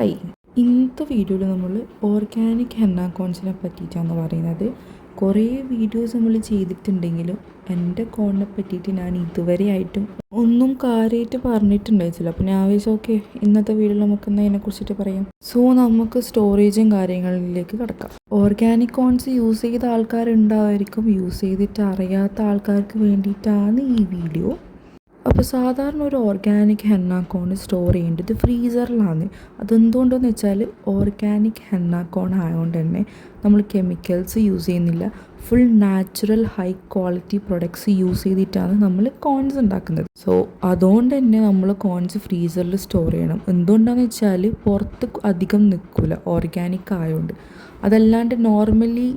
Hi, ഇന്നത്തെ വീഡിയോയിൽ നമ്മൾ ഓർഗാനിക് ഹെന്ന കോൺസിനെ പറ്റിയിട്ടാണ് പറയുന്നത്. കുറേ വീഡിയോസ് നമ്മൾ ചെയ്തിട്ടുണ്ടെങ്കിലും എൻ്റെ കോണിനെ പറ്റിയിട്ട് ഞാൻ ഇതുവരെ ആയിട്ടും ഒന്നും കാര്യമായിട്ട് പറഞ്ഞിട്ടുണ്ടായിട്ടില്ല. അപ്പോൾ ഞാൻ വിചാരിച്ചു ഓക്കെ, ഇന്നത്തെ വീഡിയോയിൽ നമുക്കെന്നാൽ അതിനെക്കുറിച്ചിട്ട് പറയാം. സോ നമുക്ക് സ്റ്റോറേജും കാര്യങ്ങളിലേക്ക് കിടക്കാം. ഓർഗാനിക് കോൺസ് യൂസ് ചെയ്ത ആൾക്കാരുണ്ടായിരിക്കും, യൂസ് ചെയ്തിട്ട് അറിയാത്ത ആൾക്കാർക്ക് വേണ്ടിയിട്ടാണ് ഈ വീഡിയോ. അപ്പോൾ സാധാരണ ഒരു ഓർഗാനിക് ഹെന്ന കോൺ സ്റ്റോർ ചെയ്യേണ്ടത് ഫ്രീസറിലാണ്. അതെന്തുകൊണ്ടെന്ന് വെച്ചാൽ ഓർഗാനിക് ഹെന്ന കോൺ ആയതുകൊണ്ട് തന്നെ നമ്മൾ കെമിക്കൽസ് യൂസ് ചെയ്യുന്നില്ല. Full natural high quality products use ചെയ്തിട്ടാണ് നമ്മൾ കോൺസ് ഉണ്ടാക്കുന്നത്. സോ അതുകൊണ്ട് തന്നെ നമ്മൾ കോൺസ് ഫ്രീസറിൽ സ്റ്റോർ ചെയ്യണം. എന്തുകൊണ്ടാണെന്ന് വെച്ചാൽ പുറത്ത് അധികം നിൽക്കില്ല ഓർഗാനിക് ആയതുകൊണ്ട്. അതല്ലാണ്ട് നോർമലി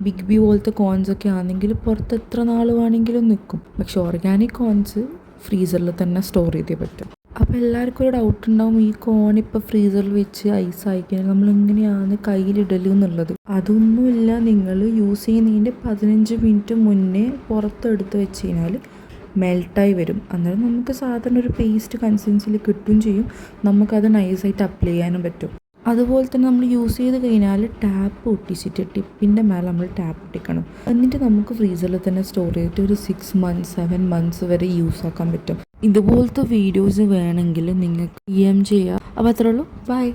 ബിഗ് ബി പോലത്തെ കോൺസൊക്കെ ആണെങ്കിൽ പുറത്ത് എത്ര നാൾ വേണമെങ്കിലും നിൽക്കും. പക്ഷെ ഓർഗാനിക് കോൺസ് ഫ്രീസറിൽ തന്നെ സ്റ്റോർ ചെയ്തേ പറ്റും. അപ്പോൾ എല്ലാവർക്കും ഒരു ഡൗട്ട് ഉണ്ടാവും, ഈ കോൺ ഇപ്പോൾ ഫ്രീസറിൽ വെച്ച് ഐസ് ആയിക്കഴിഞ്ഞാൽ നമ്മൾ എങ്ങനെയാണ് കയ്യിലിടൽ എന്നുള്ളത്. അതൊന്നുമില്ല, നിങ്ങൾ യൂസ് ചെയ്യുന്നതിൻ്റെ 15 മിനിറ്റ് മുന്നേ പുറത്തെടുത്ത് വെച്ച് കഴിഞ്ഞാൽ മെൽട്ടായി വരും. അന്നേരം നമുക്ക് സാധാരണ ഒരു പേസ്റ്റ് കൺസിസ്റ്റൻസിയിൽ കിട്ടുകയും ചെയ്യും. നമുക്കത് നൈസായിട്ട് അപ്ലൈ ചെയ്യാനും പറ്റും. അതുപോലെ തന്നെ നമ്മൾ യൂസ് ചെയ്ത് കഴിഞ്ഞാൽ ടാപ്പ് ഒട്ടിച്ചിട്ട് ടിപ്പിൻ്റെ മേലെ നമ്മൾ ടാപ്പ് ഒട്ടിക്കണം. എന്നിട്ട് നമുക്ക് ഫ്രീസറിൽ തന്നെ സ്റ്റോർ ചെയ്തിട്ട് ഒരു 6 months 7 months വരെ യൂസ് ആക്കാൻ പറ്റും. ഇതുപോലത്തെ വീഡിയോസ് വേണമെങ്കിൽ നിങ്ങൾക്ക് ചെയ്യാം. അപ്പോൾ അത്രേ ഉള്ളൂ. ബൈ.